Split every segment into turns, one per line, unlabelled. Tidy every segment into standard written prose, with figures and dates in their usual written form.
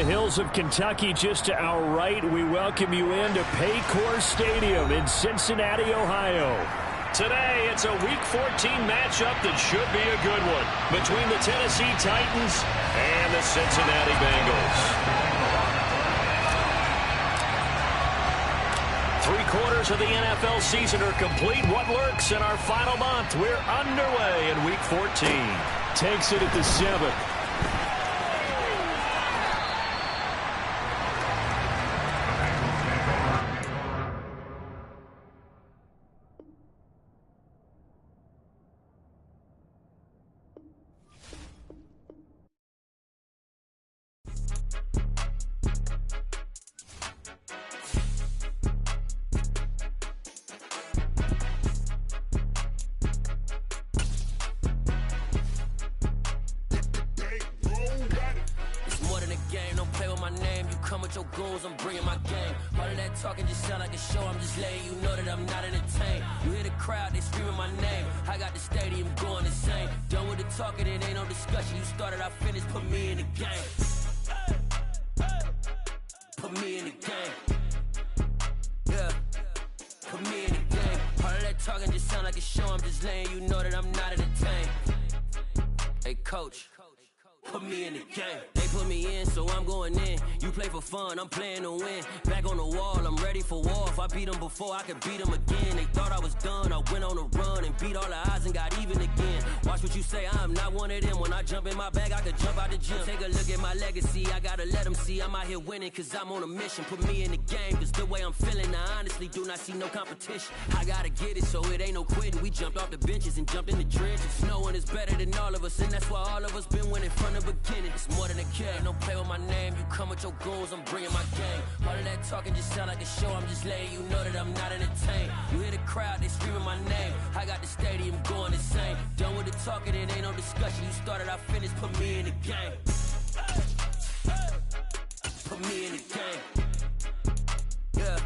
hills of Kentucky just to our right, we welcome you into Paycor Stadium in Cincinnati, Ohio. Today, it's a Week 14 matchup that should be a good one between the Tennessee Titans and the Cincinnati Bengals. 3/4 of the NFL season are complete. What lurks in our final month? We're underway in Week 14. Takes it at the 7th.
I'm playing to win. Back on the wall, I'm ready for war. If I beat them before, I could beat them again. They thought I was done. I went on a run and beat all the odds and got even again. Watch what you say, I'm not one of them. When I jump in my bag, I could jump out the gym. Take a look at my legacy. I gotta let them see I'm out here winning, cause I'm on a mission. Put me in the game, cause the way I'm feeling, I honestly do not see no competition. I gotta get it, so it ain't no quitting. We jumped off the benches and jumped in the trenches. No one is better than all of us, and that's why all of us been winning from the beginning. It's more than a game. Don't play with my name. You come with your goons, I'm bringing my game. All of that talking just sound like a show. I'm just letting you know that I'm not entertained. You hear the crowd, they screaming my name. I got the stadium going insane. Done with the talking, it ain't no discussion. You started, I finished, put me in the game. Put me in the game. Yeah.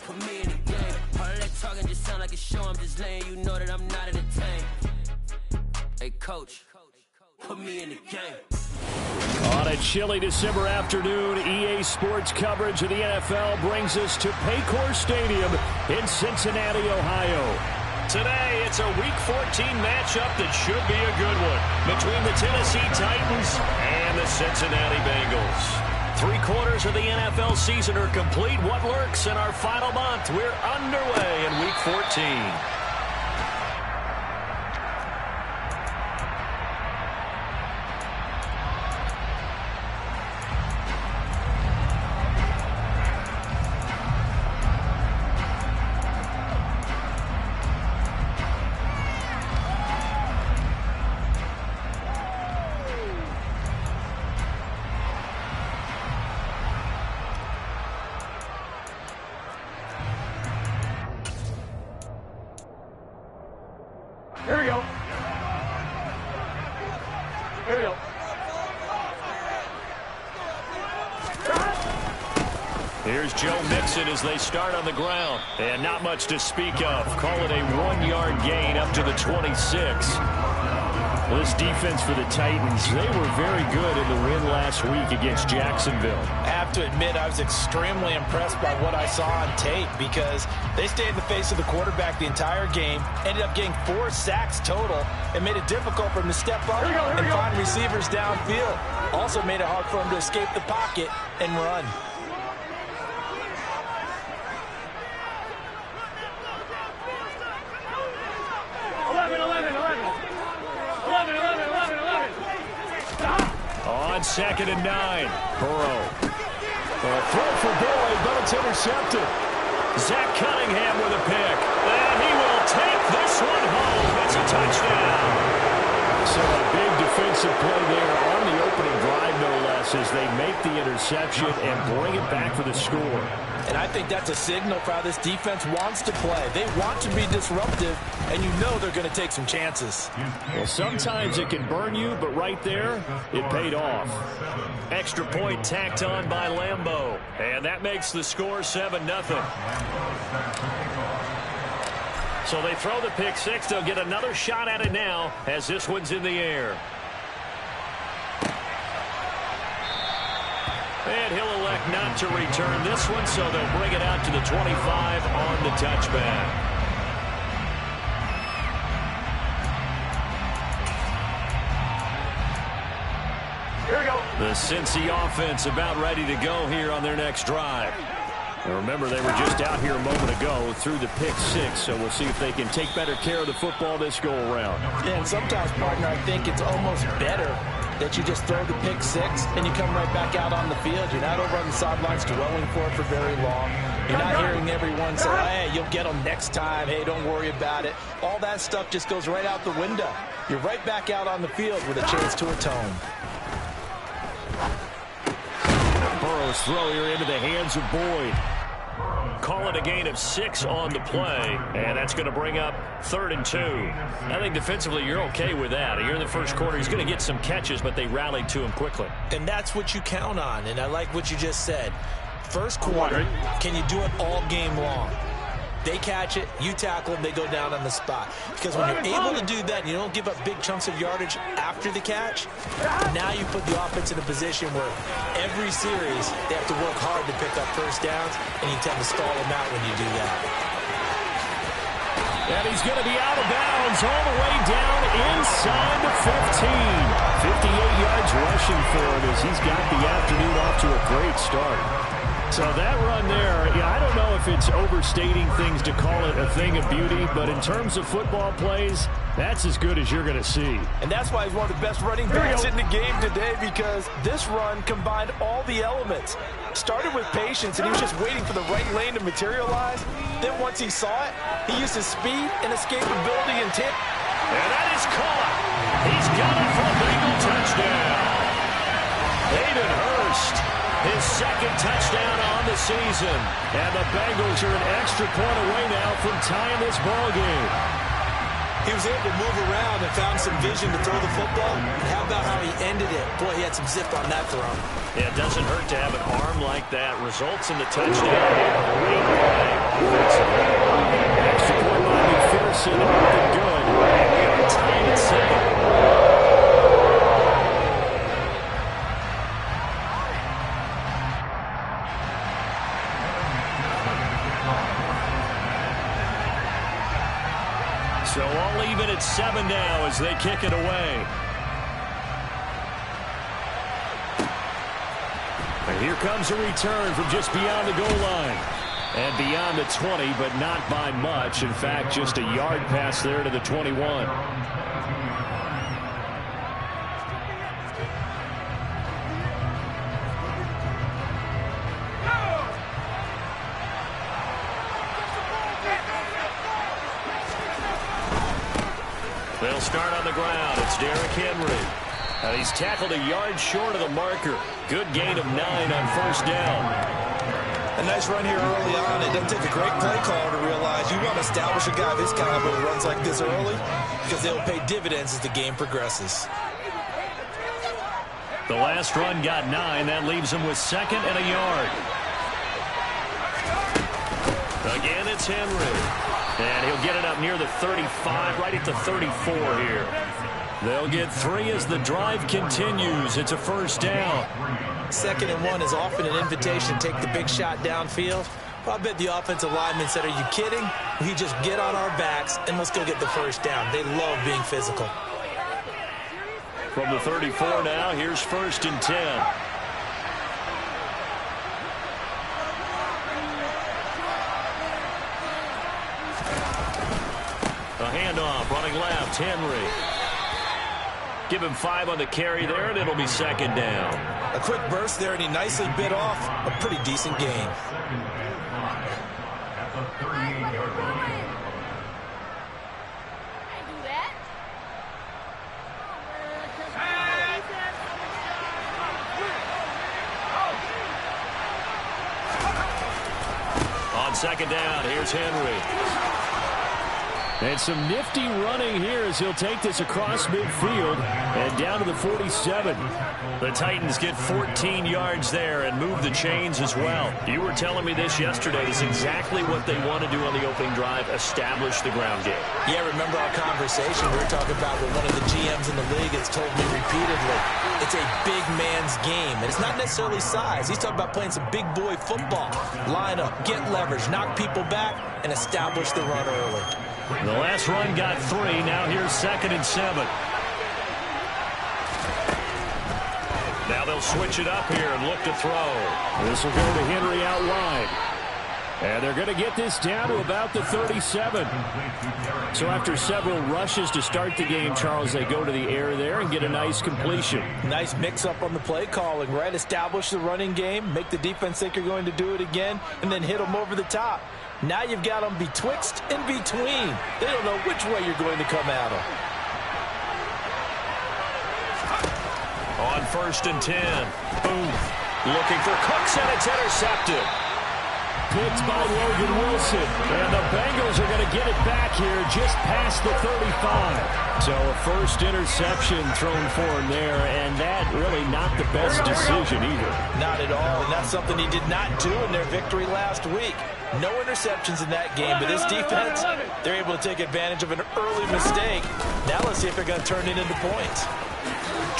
Put me in the game. All of that talking just sound like a show. I'm just letting you know that I'm not entertained. Hey, coach, put me in the game.
On a chilly December afternoon, EA Sports coverage of the NFL brings us to Paycor Stadium in Cincinnati, Ohio. Today, it's a Week 14 matchup that should be a good one between the Tennessee Titans and the Cincinnati Bengals. 3/4 of the NFL season are complete. What lurks in our final month? We're underway in Week 14.
Here we go. Here we go.
Here's Joe Mixon as they start on the ground. And not much to speak of. Call it a 1-yard gain up to the 26. Well, this defense for the Titans, they were very good in the win last week against Jacksonville.
I have to admit, I was extremely impressed by what I saw on tape because they stayed in the face of the quarterback the entire game, ended up getting 4 sacks total, and made it difficult for him to step up and find receivers downfield. Also made it hard for him to escape the pocket and run.
On 2nd and 9, Burrow. Throw for Boyd, but it's intercepted. Zach Cunningham with a pick. And he will take this one home. It's a touchdown. So a big defensive play there on the opening drive, no less, as they make the interception and bring it back for the score.
And I think that's a signal for how this defense wants to play. They want to be disruptive, and you know they're going to take some chances.
Well, sometimes it can burn you, but right there, it paid off. Extra point tacked on by Lambeau. And that makes the score 7-0. So they throw the pick six. They'll get another shot at it now as this one's in the air. And he'll elect not to return this one, so they'll bring it out to the 25 on the touchback. The Cincy offense about ready to go here on their next drive. And remember, they were just out here a moment ago through the pick 6, so we'll see if they can take better care of the football this go-around.
Yeah, and sometimes, partner, I think it's almost better that you just throw the pick 6 and you come right back out on the field. You're not over on the sidelines dwelling for it for very long. You're not hearing everyone say, hey, you'll get them next time. Hey, don't worry about it. All that stuff just goes right out the window. You're right back out on the field with a chance to atone.
Burrow's throw here into the hands of Boyd. Call it a gain of 6 on the play, and that's going to bring up 3rd and 2. I think defensively you're okay with that. Here in the first quarter, he's going to get some catches, but they rallied to him quickly.
And that's what you count on, and I like what you just said. First quarter, can you do it all game long? They catch it, you tackle them, they go down on the spot. Because when you're able to do that and you don't give up big chunks of yardage after the catch, now you put the offense in a position where every series they have to work hard to pick up first downs, and you tend to stall them out when you do that.
And he's going to be out of bounds all the way down inside the 15. 58 yards rushing for him as he's got the afternoon off to a great start. So that run there, I don't know if it's overstating things to call it a thing of beauty, but in terms of football plays, that's as good as you're going to see.
And that's why he's one of the best running backs in the game today, because this run combined all the elements. Started with patience, and he was just waiting for the right lane to materialize. Then once he saw it, he used his speed and escapability and tip.
And that is caught. He's got it for a Bengal touchdown. Hayden Hurst. His second touchdown on the season. And the Bengals are an extra point away now from tying this ball game.
He was able to move around and found some vision to throw the football. And how about how he ended it? Boy, he had some zip on that throw.
Yeah, it doesn't hurt to have an arm like that. Results in the touchdown. Great play offensively. Extra point by McPherson. Nothing good. And we are tied at 7. So all even at 7 now as they kick it away. And here comes a return from just beyond the goal line. And beyond the 20, but not by much. In fact, just a yard pass there to the 21. They'll start on the ground. It's Derrick Henry. And he's tackled a yard short of the marker. Good gain of 9 on first down.
A nice run here early on. It doesn't take a great play caller to realize you want to establish a guy of this caliber who runs like this early, because they'll pay dividends as the game progresses.
The last run got 9. That leaves him with 2nd and a yard. Again, it's Henry. And he'll get it up near the 35, right at the 34 here. They'll get 3 as the drive continues. It's a first down.
2nd and 1 is often an invitation to take the big shot downfield. Well, I bet the offensive lineman said, are you kidding? We just get on our backs and let's go get the first down. They love being physical.
From the 34 now, here's 1st and 10. A handoff, running left, Henry. Give him 5 on the carry there, and it'll be 2nd down.
A quick burst there, and he nicely bit off a pretty decent gain.
On 2nd down, here's Henry. And some nifty running here as he'll take this across midfield and down to the 47. The Titans get 14 yards there and move the chains as well. You were telling me this yesterday. This is exactly what they want to do on the opening drive, establish the ground game.
Yeah, remember our conversation? We were talking about what one of the GMs in the league has told me repeatedly. It's a big man's game, and it's not necessarily size. He's talking about playing some big boy football. Line up, get leverage, knock people back, and establish the run early.
The last run got 3. Now here's 2nd and 7. Now they'll switch it up here and look to throw. This will go to Henry out wide. And they're going to get this down to about the 37. So after several rushes to start the game, Charles, they go to the air there and get a nice completion.
Nice mix-up on the play calling, right? Establish the running game, make the defense think you're going to do it again, and then hit them over the top. Now you've got them betwixt and between. They don't know which way you're going to come at them.
On 1st and 10. Boom. Looking for Cooks, and it's intercepted. Picked by Logan Wilson. And the Bengals are going to get it back here just past the 35. So a first interception thrown for him there, and that really not the best decision either.
Not at all, and that's something he did not do in their victory last week. No interceptions in that game, but this defense, they're able to take advantage of an early mistake. Now let's see if they're going to turn it into points.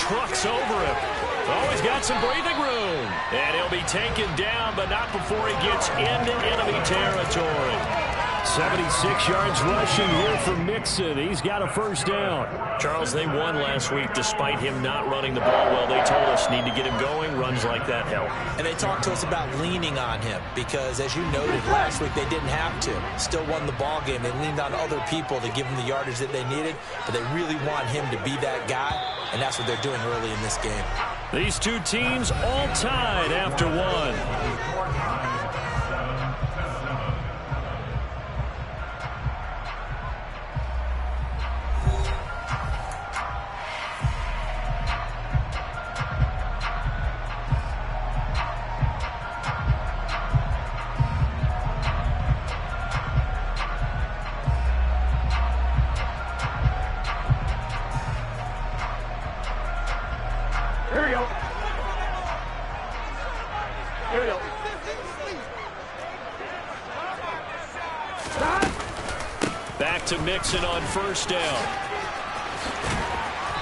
Trucks over him. Oh, he's got some breathing room. And he'll be taken down, but not before he gets into enemy territory. 76 yards rushing here for Mixon. He's got a first down. Charles, they won last week despite him not running the ball well. They told us need to get him going. Runs like that help.
And they talked to us about leaning on him because, as you noted, last week they didn't have to. Still won the ball game. They leaned on other people to give them the yardage that they needed, but they really want him to be that guy, and that's what they're doing early in this game.
These two teams all tied after one. Back to Mixon on first down.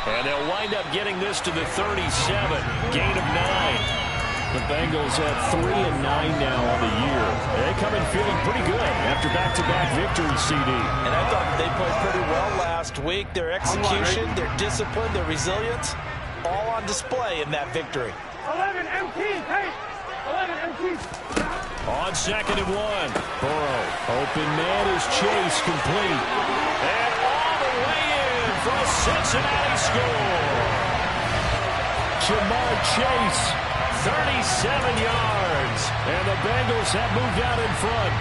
And they'll wind up getting this to the 37. Gain of 9. The Bengals at 3-9 now on the year. They come in feeling pretty good after back-to-back victories, CD.
And I thought they played pretty well last week. Their execution, their discipline, their resilience, all on display in that victory.
11 MT, hey! 11 MT.
On 2nd and 1. Burrow. Open man is Chase, complete. And all the way in for a Cincinnati score. Jamar Chase, 37 yards. And the Bengals have moved out in front.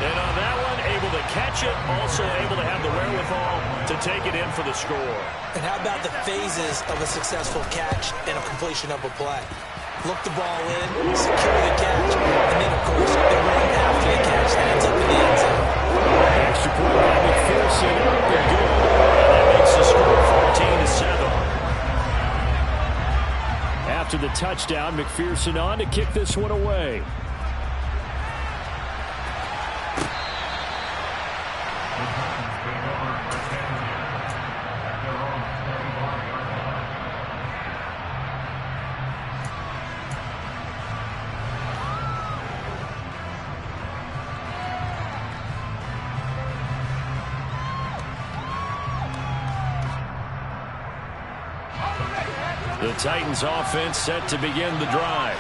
And on that one, able to catch it, also able to have the wherewithal to take it in for the score.
And how about the phases of a successful catch and a completion of a play? Look the ball in, secure the catch, and then, of course, the run after the catch that ends up in the end zone.
Extra point by McPherson. They're good. That makes the score 14-7. After the touchdown, McPherson on to kick this one away. The Titans offense set to begin the drive.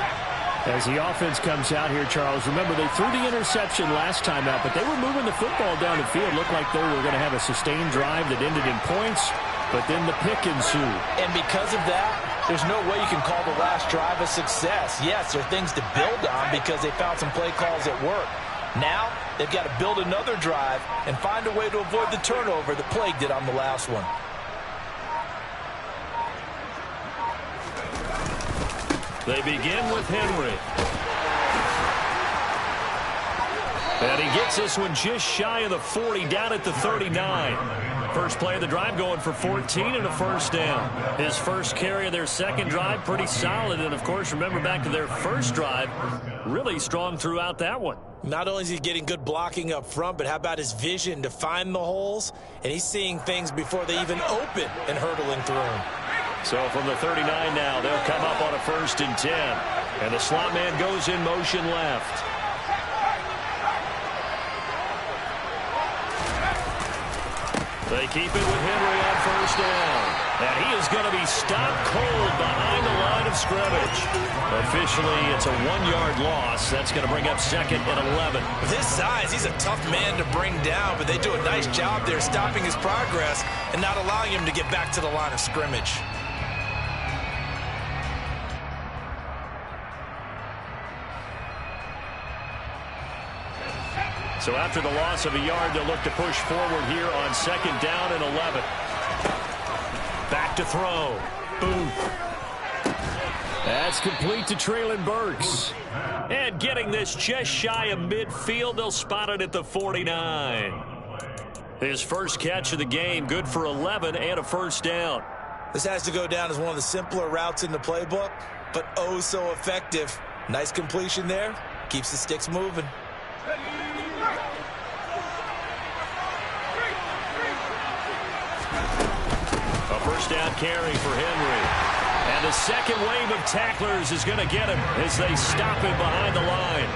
As the offense comes out here, Charles, remember they threw the interception last time out, but they were moving the football down the field. Looked like they were going to have a sustained drive that ended in points, but then the pick ensued.
And because of that, there's no way you can call the last drive a success. Yes, there are things to build on because they found some play calls that work. Now, they've got to build another drive and find a way to avoid the turnover that plagued it on the last one.
They begin with Henry. And he gets this one just shy of the 40, down at the 39. First play of the drive going for 14 and a first down. His first carry of their second drive, pretty solid. And, of course, remember back to their first drive, really strong throughout that one.
Not only is he getting good blocking up front, but how about his vision to find the holes? And he's seeing things before they even open and hurdling through them.
So from the 39 now, they'll come up on a 1st and 10. And the slot man goes in motion left. They keep it with Henry on 1st down. And he is going to be stopped cold behind the line of scrimmage. Officially, it's a 1-yard loss. That's going to bring up 2nd and 11.
With his size, he's a tough man to bring down, but they do a nice job there stopping his progress and not allowing him to get back to the line of scrimmage.
So after the loss of a yard, they'll look to push forward here on 2nd down and 11. Back to throw. Booth. That's complete to Treylon Burks. And getting this just shy of midfield, they'll spot it at the 49. His first catch of the game, good for 11 and a 1st down.
This has to go down as one of the simpler routes in the playbook, but oh so effective. Nice completion there. Keeps the sticks moving.
A 1st down carry for Henry. And the second wave of tacklers is going to get him as they stop him behind the line.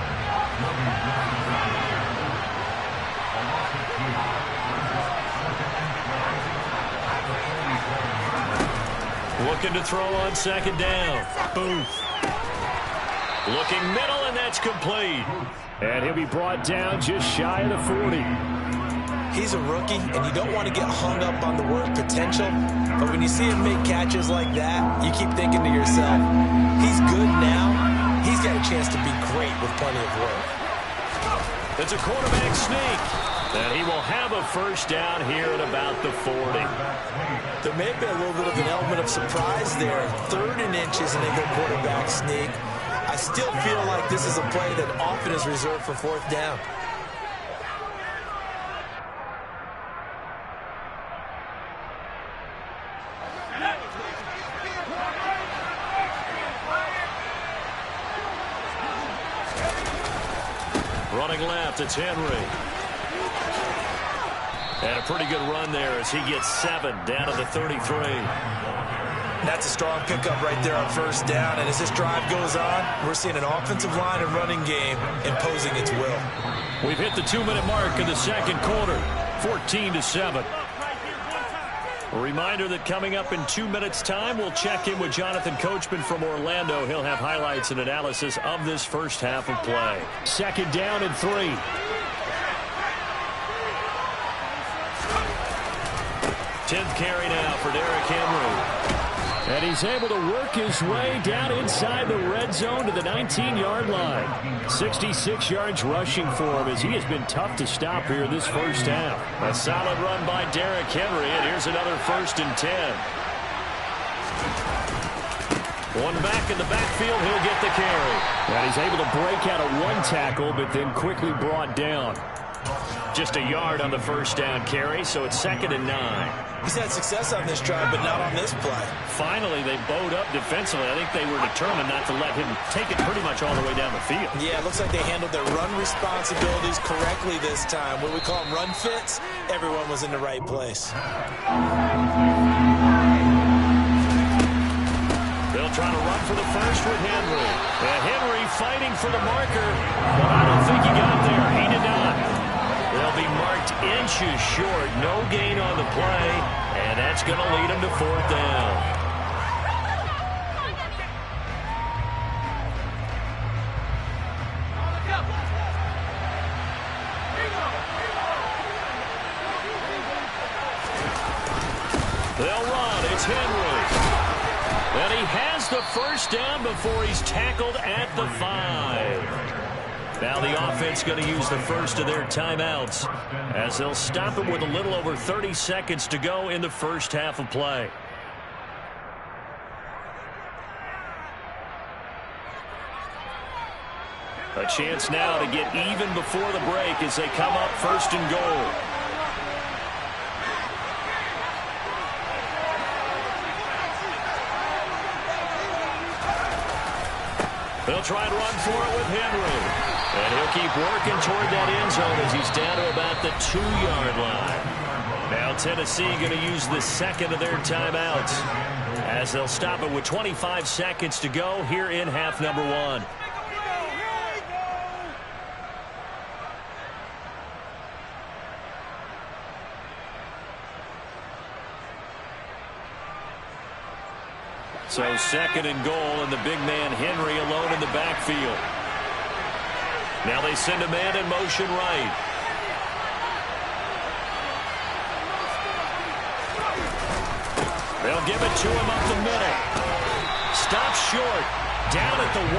Looking to throw on 2nd down. Booth. Looking middle, and that's complete. And he'll be brought down just shy of the 40.
He's a rookie, and you don't want to get hung up on the word potential. But when you see him make catches like that, you keep thinking to yourself, he's good now. He's got a chance to be great with plenty of work.
It's a quarterback sneak. And he will have a 1st down here at about the 40.
There may have been a little bit of an element of surprise there. 3rd and inches, and they go quarterback sneak. I still feel like this is a play that often is reserved for 4th down.
Running left, it's Henry. And a pretty good run there as he gets 7 down to the 33.
That's a strong pickup right there on 1st down. And as this drive goes on, we're seeing an offensive line and running game imposing its will.
We've hit the 2-minute mark in the 2nd quarter, 14-7. A reminder that coming up in 2 minutes' time, we'll check in with Jonathan Coachman from Orlando. He'll have highlights and analysis of this first half of play. 2nd down and 3. 10th carry now for Derrick Henry. And he's able to work his way down inside the red zone to the 19-yard line. 66 yards rushing for him as he has been tough to stop here this first half. A solid run by Derrick Henry, and here's another 1st and 10. One back in the backfield, he'll get the carry. And he's able to break out of 1 tackle, but then quickly brought down. Just a yard on the 1st down carry, so it's 2nd and 9.
He's had success on this drive, but not on this play.
Finally, they bowed up defensively. I think they were determined not to let him take it pretty much all the way down the field.
Yeah, it looks like they handled their run responsibilities correctly this time. What we call them run fits, everyone was in the right place.
They'll try to run for the first with Henry. And Henry fighting for the marker, but I don't think he got there. He did not. They'll be marked inches short. No gain on the play, and that's going to lead them to 4th down. They'll run. It's Henry. And he has the 1st down before he's tackled at the 5. Now the offense going to use the first of their timeouts as they'll stop him with a little over 30 seconds to go in the first half of play. A chance now to get even before the break as they come up 1st and goal. They'll try and run for it with Henry. And he'll keep working toward that end zone as he's down to about the 2-yard line. Now Tennessee going to use the 2nd of their timeouts as they'll stop it with 25 seconds to go here in half number 1. So 2nd and goal, and the big man Henry alone in the backfield. Now they send a man in motion right. They'll give it to him up the middle. Stops short. Down at the 1.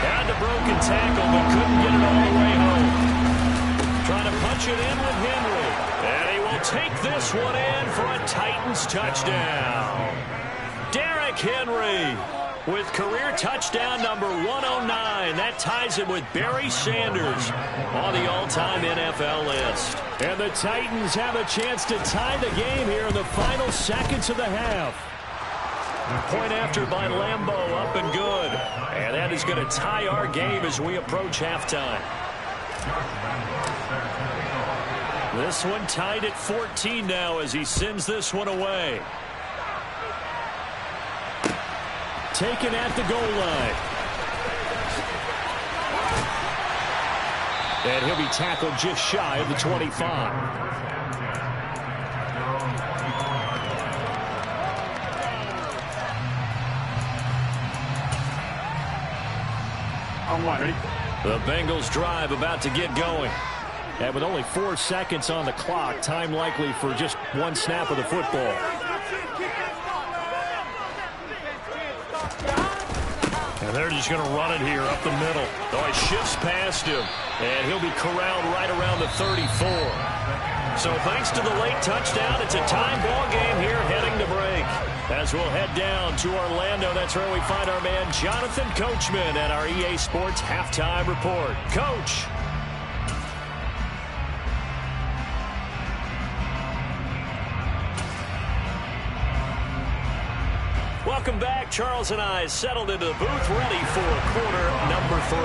Had the broken tackle, but couldn't get it all the way home. Trying to punch it in with Henry. And he will take this one in for a Titans touchdown. Derrick Henry with career touchdown number 109. That ties him with Barry Sanders on the all-time NFL list. And the Titans have a chance to tie the game here in the final seconds of the half. Point after by Lambo, up and good. And that is going to tie our game as we approach halftime. This one tied at 14 now as he sends this one away. Taken at the goal line. And he'll be tackled just shy of the 25. The Bengals drive about to get going. And with only 4 seconds on the clock, time likely for just one snap of the football. And they're just going to run it here up the middle. Oh, he shifts past him. And he'll be corralled right around the 34. So thanks to the late touchdown, it's a time ball game here heading to break. As we'll head down to Orlando, that's where we find our man Jonathan Coachman at our EA Sports Halftime Report. Coach. Welcome back. Charles and I settled into the booth, ready for quarter number 3.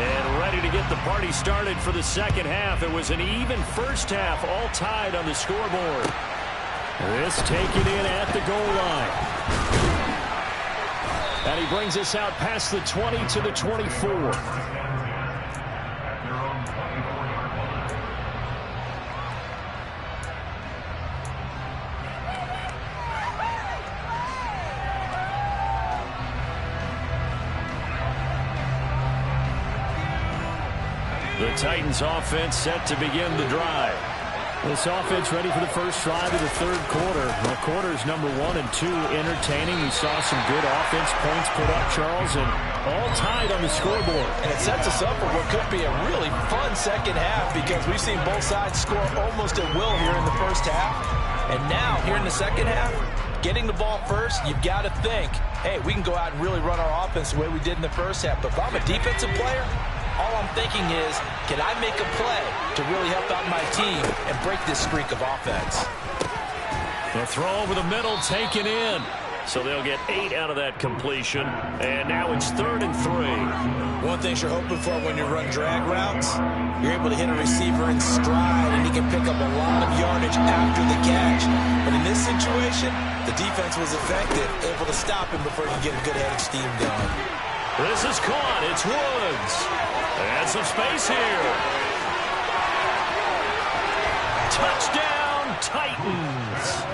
And ready to get the party started for the second half. It was an even first half, all tied on the scoreboard. This taken in at the goal line. And he brings us out past the 20 to the 24. The Titans offense set to begin the drive. This offense ready for the first drive of the third quarter. Well, quarters number 1 and 2 entertaining. We saw some good offense points put up, Charles, and all tied on the scoreboard.
And it sets us up for what could be a really fun second half because we've seen both sides score almost at will here in the first half. And now, here in the second half, getting the ball first, you've got to think, hey, we can go out and really run our offense the way we did in the first half. But if I'm a defensive player, all I'm thinking is, can I make a play to really help out my team and break this streak of offense?
The throw over the middle taken in. So they'll get 8 out of that completion. And now it's 3rd and 3.
One thing you're hoping for when you run drag routes, you're able to hit a receiver in stride and he can pick up a lot of yardage after the catch. But in this situation, the defense was effective, able to stop him before he can get a good head of steam going.
This is caught. It's Woods. And some space here. Touchdown, Titans.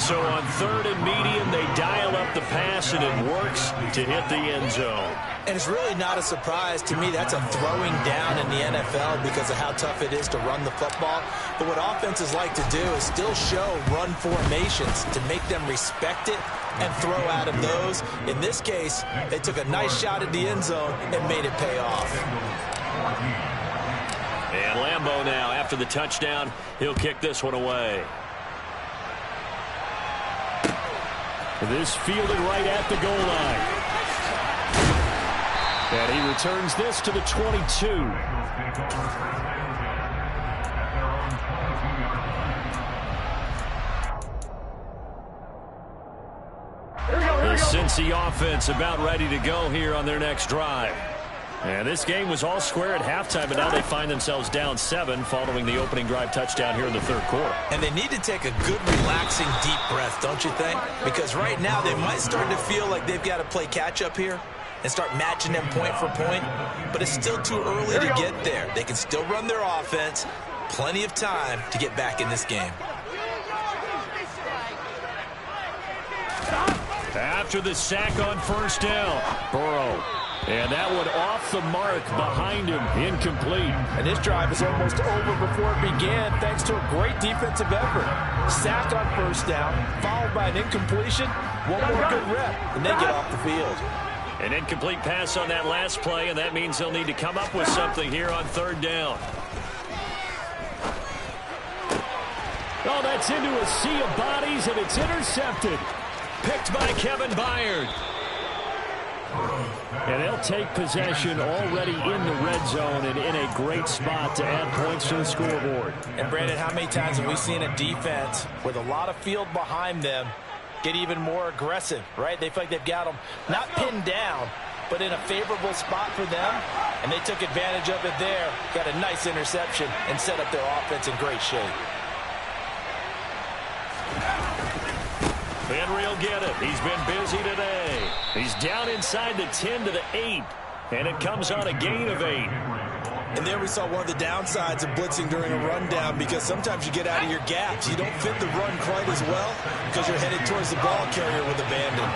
So on 3rd and medium, they dial up the pass, and it works to hit the end zone.
And it's really not a surprise to me. That's a throwing down in the NFL because of how tough it is to run the football. But what offenses like to do is still show run formations to make them respect it and throw out of those. In this case, they took a nice shot at the end zone and made it pay off.
And Lambo now, after the touchdown, he'll kick this one away. This fielded right at the goal line. And he returns this to the 22. The Cincy offense about ready to go here on their next drive. And this game was all square at halftime, but now they find themselves down 7 following the opening drive touchdown here in the third quarter.
And they need to take a good, relaxing, deep breath, don't you think? Because right now they might start to feel like they've got to play catch-up here and start matching them point for point. But it's still too early to get there. They can still run their offense. Plenty of time to get back in this game.
After the sack on first down, Burrow. And that one off the mark behind him, incomplete.
And this drive is almost over before it began thanks to a great defensive effort. Sack on first down, followed by an incompletion. One more good rep, and they get off the field.
An incomplete pass on that last play, and that means they'll need to come up with something here on third down. Oh, that's into a sea of bodies, and it's intercepted. Picked by Kevin Byard. And they'll take possession already in the red zone and in a great spot to add points to the scoreboard.
And, Brandon, how many times have we seen a defense with a lot of field behind them get even more aggressive, right? They feel like they've got them not pinned down, but in a favorable spot for them, and they took advantage of it there, got a nice interception, and set up their offense in great shape.
Henry will get it. He's been busy today. He's down inside the 10 to the 8, and it comes on a gain of 8.
And there we saw one of the downsides of blitzing during a rundown, because sometimes you get out of your gaps. You don't fit the run quite as well because you're headed towards the ball carrier with abandon.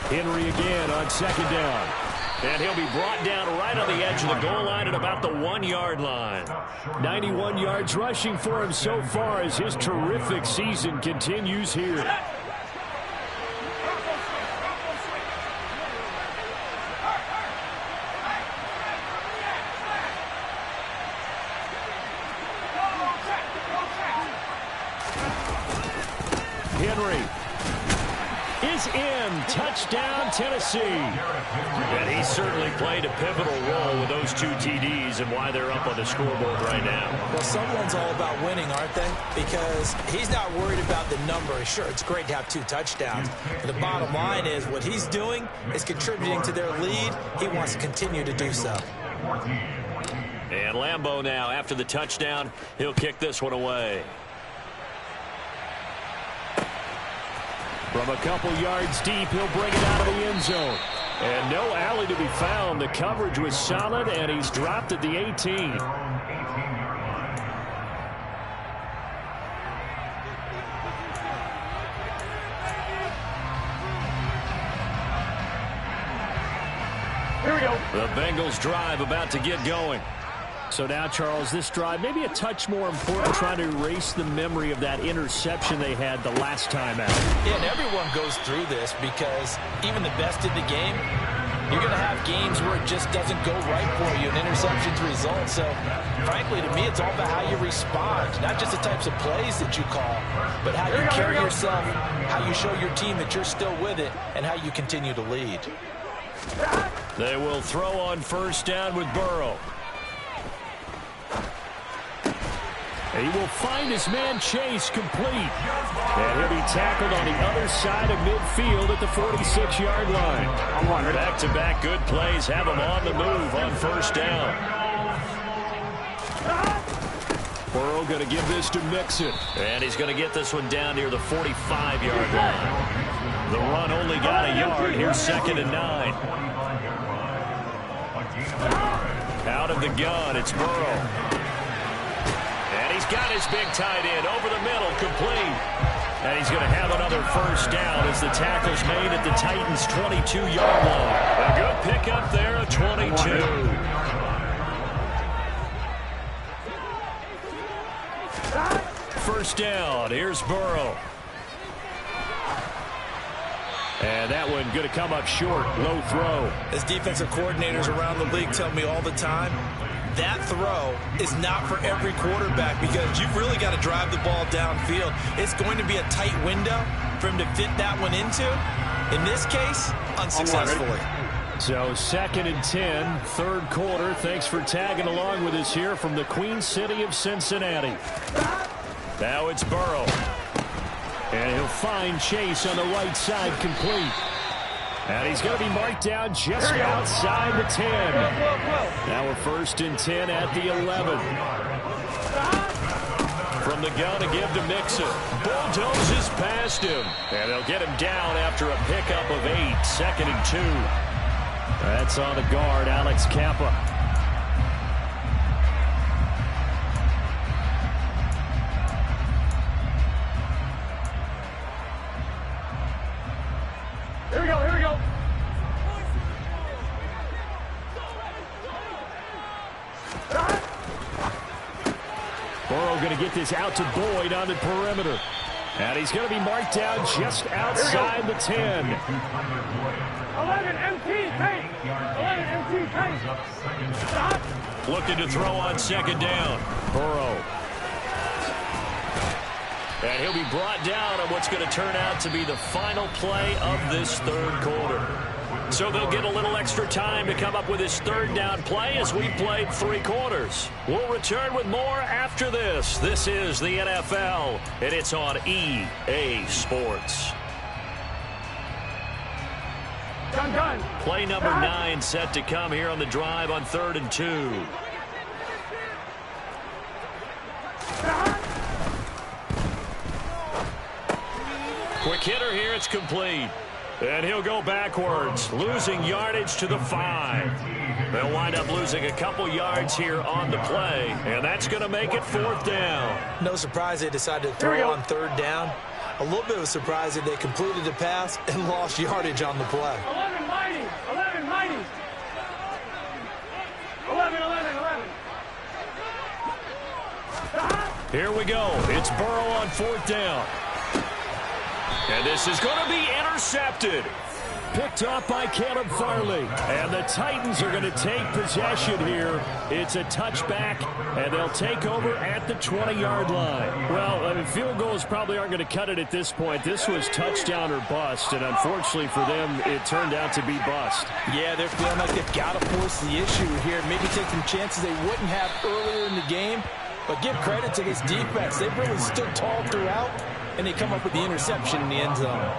Henry again on second down. And he'll be brought down right on the edge of the goal line at about the 1-yard line. 91 yards rushing for him so far as his terrific season continues here. Henry is in. Touchdown, Tennessee. And he certainly played a pivotal role with those 2 TDs and why they're up on the scoreboard right now.
Well, someone's all about winning, aren't they? Because he's not worried about the number. Sure, it's great to have 2 touchdowns. But the bottom line is what he's doing is contributing to their lead. He wants to continue to do so.
And Lambeau now, after the touchdown, he'll kick this one away. From a couple yards deep, he'll bring it out of the end zone. And no alley to be found. The coverage was solid, and he's dropped at the 18.
Here we go.
The Bengals drive about to get going. So now, Charles, this drive maybe a touch more important, trying to erase the memory of that interception they had the last time out.
Yeah, and everyone goes through this because even the best in the game, you're going to have games where it just doesn't go right for you, and interceptions result. So, frankly, to me, it's all about how you respond, not just the types of plays that you call, but how you carry yourself, how you show your team that you're still with it, and how you continue to lead.
They will throw on first down with Burrow. He will find his man Chase complete. And he'll be tackled on the other side of midfield at the 46-yard line. Back-to-back good plays have him on the move on first down. Burrow going to give this to Mixon. And he's going to get this one down near the 45-yard line. The run only got a yard. Here's 2nd and 9. Out of the gun, it's Burrow. He's got his big tight end over the middle, complete. And he's going to have another first down as the tackle's made at the Titans' 22-yard line. A good pickup there, a 22. First down, here's Burrow. And that one going to come up short, low throw.
As defensive coordinators around the league tell me all the time, that throw is not for every quarterback because you've really got to drive the ball downfield. It's going to be a tight window for him to fit that one into. In this case, unsuccessfully.
So 2nd and 10, third quarter. Thanks for tagging along with us here from the Queen City of Cincinnati. Now it's Burrow. And he'll find Chase on the right side, complete. And he's going to be marked down just outside the 10. Now we're 1st and 10 at the 11. From the gun to give to Mixon. Bulldozes past him. And they'll get him down after a pickup of 8. 2nd and 2. That's on the guard, Alex Kappa.
Here we go, here we go.
Burrow going to get this out to Boyd on the perimeter. And he's going to be marked down just outside the 10.
11 MT, take. 11 MT, take.
Looking to throw on 2nd down. Burrow. And he'll be brought down on what's going to turn out to be the final play of this 3rd quarter. So they'll get a little extra time to come up with his 3rd down play as we played 3 quarters. We'll return with more after this. This is the NFL, and it's on EA Sports.
Gun.
Play number 9 set to come here on the drive on 3rd and 2. Quick hitter here, it's complete. And he'll go backwards, losing yardage to the 5. They'll wind up losing a couple yards here on the play, and that's going to make it 4th down.
No surprise they decided to throw on 3rd down. A little bit of a surprise that they completed the pass and lost yardage on the play.
11 mighty. 11 mighty. 11.
Here we go. It's Burrow on 4th down. And this is going to be intercepted. Picked off by Caleb Farley. And the Titans are going to take possession here. It's a touchback, and they'll take over at the 20-yard line. Well, field goals probably aren't going to cut it at this point. This was touchdown or bust, and unfortunately for them, it turned out to be bust.
Yeah, they're feeling like they've got to force the issue here. Maybe take some chances they wouldn't have earlier in the game. But give credit to this defense. They've really stood tall throughout, and they come up with the interception in the end zone.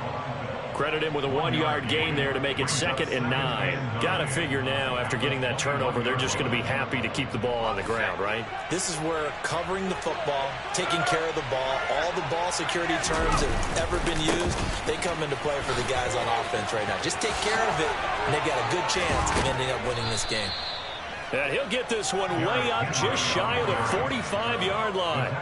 Credit him with a 1-yard gain there to make it 2nd and 9. Got to figure now, after getting that turnover, they're just going to be happy to keep the ball on the ground, right?
This is where covering the football, taking care of the ball, all the ball security terms that have ever been used, they come into play for the guys on offense right now. Just take care of it, and they've got a good chance of ending up winning this game.
And he'll get this one way up just shy of the 45-yard line.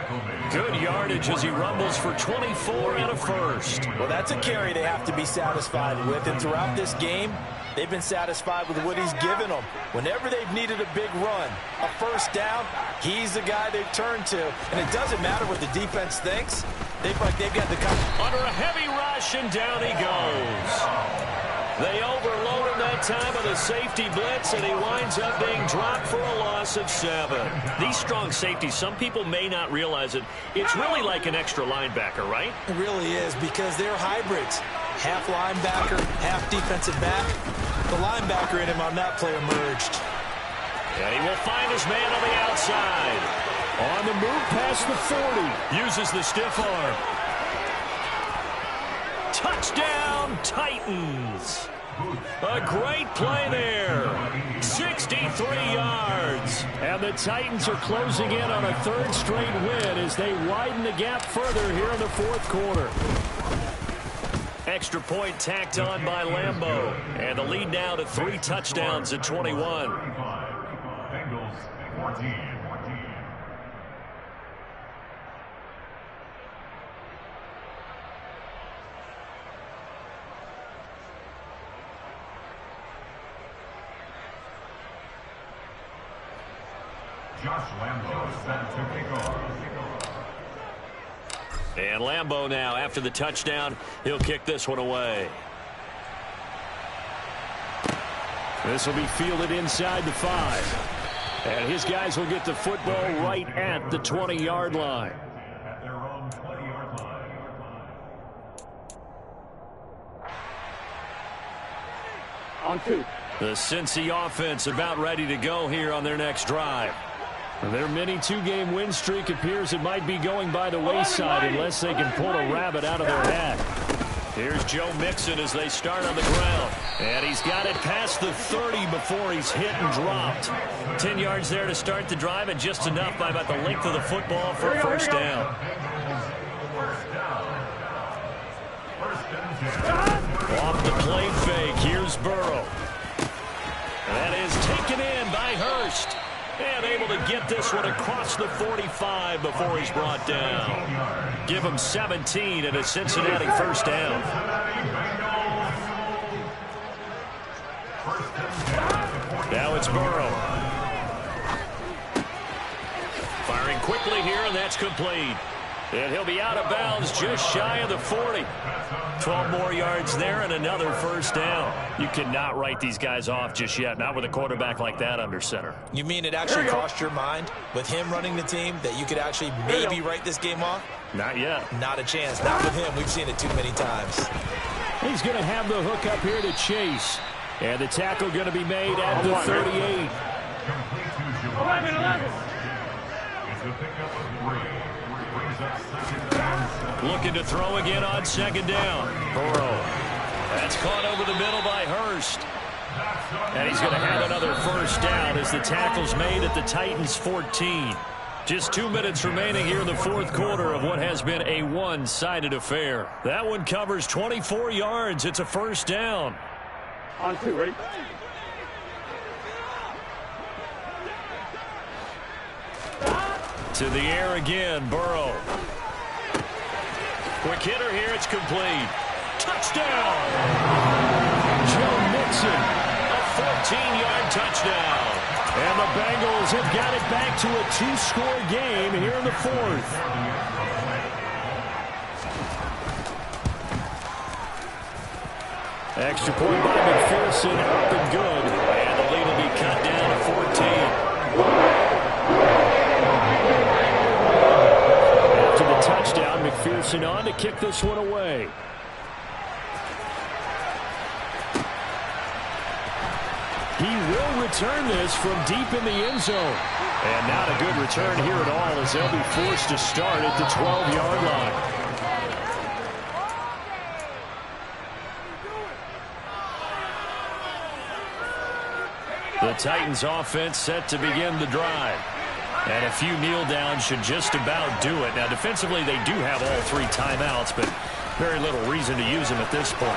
Good yardage as he rumbles for 24 and a first.
Well, that's a carry they have to be satisfied with. And throughout this game, they've been satisfied with what he's given them. Whenever they've needed a big run, a first down, he's the guy they've turned to. And it doesn't matter what the defense thinks. They've got the
under a heavy rush, and down he goes. They overload him that time with a safety blitz, and he winds up being dropped for a loss of 7. These strong safeties, some people may not realize it. It's really like an extra linebacker, right?
It really is, because they're hybrids. Half linebacker, half defensive back. The linebacker in him on that play emerged.
And he will find his man on the outside. On the move past the 40. Uses the stiff arm. Touchdown, Titans. A great play there. 63 yards. And the Titans are closing in on a 3rd straight win as they widen the gap further here in the 4th quarter. Extra point tacked on by Lambeau. And the lead now to 3 touchdowns at 21.
Bengals 14. Josh Lambeau set to kick off.
And Lambeau now, after the touchdown, he'll kick this one away. This will be fielded inside the 5. And his guys will get the football right at the 20-yard line.
At their own 20-yard line.
On 2.
The Cincy offense about ready to go here on their next drive. Their mini 2-game win streak appears it might be going by the wayside unless they can pull a rabbit out of their hat. Here's Joe Mixon as they start on the ground. And he's got it past the 30 before he's hit and dropped. 10 yards there to start the drive, and just enough by about the length of the football for a first down. Off the play fake, here's Burrow. That is taken in by Hurst. And able to get this one across the 45 before he's brought down. Give him 17 and a Cincinnati first down. Now it's Burrow. Firing quickly here, and that's complete. And he'll be out of bounds just shy of the 40. 12 more yards there and another first down. You cannot write these guys off just yet, not with a quarterback like that under center.
You mean it actually crossed your mind with him running the team that you could actually maybe write this game off?
Not yet.
Not a chance. Not with him. We've seen it too many times.
He's going to have the hook up here to Chase. And the tackle going to be made at the 38. Looking to throw again on second down. Burrow. That's caught over the middle by Hurst. And he's going to have another first down as the tackle's made at the Titans' 14. Just 2 minutes remaining here in the fourth quarter of what has been a one-sided affair. That one covers 24 yards. It's a first down.
On 2, ready?
To the air again, Burrow. Quick hitter here, it's complete. Touchdown! Joe Mixon, a 14-yard touchdown. And the Bengals have got it back to a 2-score game here in the fourth. Extra point by McPherson, up and good. And the lead will be cut down to 14. After the touchdown, McPherson on to kick this one away. He will return this from deep in the end zone. And not a good return here at all as they'll be forced to start at the 12-yard line. The Titans offense set to begin the drive. And a few kneel downs should just about do it. Now defensively they do have all 3 timeouts, but very little reason to use them at this point.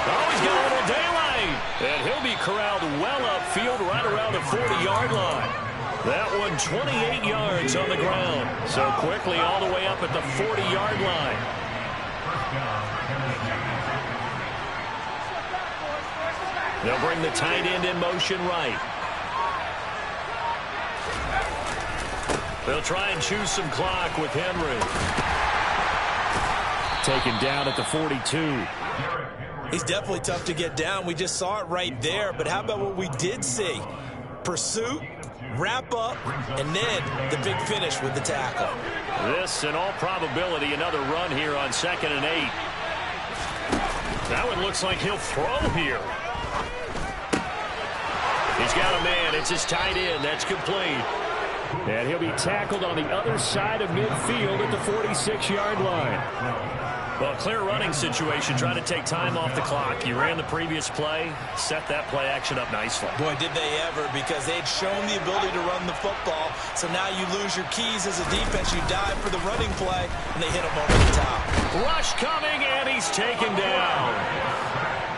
Oh, he's got a little daylight. And he'll be corralled well upfield right around the 40-yard line. That one 28 yards on the ground. So quickly all the way up at the 40-yard line. They'll bring the tight end in motion right. They'll try and choose some clock with Henry. Taken down at the 42.
He's definitely tough to get down. We just saw it right there. But how about what we did see? Pursuit, wrap up, and then the big finish with the tackle.
This, in all probability, another run here on 2nd and 8. That one looks like he'll throw here. He's got a man. It's his tight end. That's complete. And he'll be tackled on the other side of midfield at the 46-yard line. Well, clear running situation. Trying to take time off the clock. You ran the previous play. Set that play action up nicely.
Boy, did they ever, because they'd shown the ability to run the football. So now you lose your keys as a defense. You dive for the running play, and they hit him over the top.
Rush coming, and he's taken down.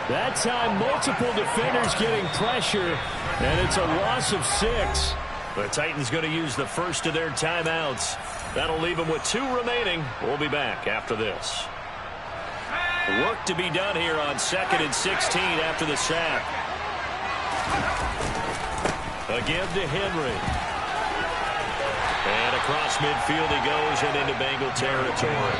That time, multiple defenders getting pressure, and it's a loss of 6. The Titans going to use the first of their timeouts. That'll leave them with 2 remaining. We'll be back after this. Work to be done here on 2nd and 16 after the sack. Again to Henry. And across midfield he goes and into Bengal territory.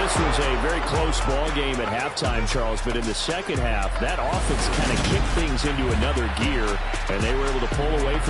This was a very close ball game at halftime, Charles, but in the second half, that offense kind of kicked things into another gear, and they were able to pull away for the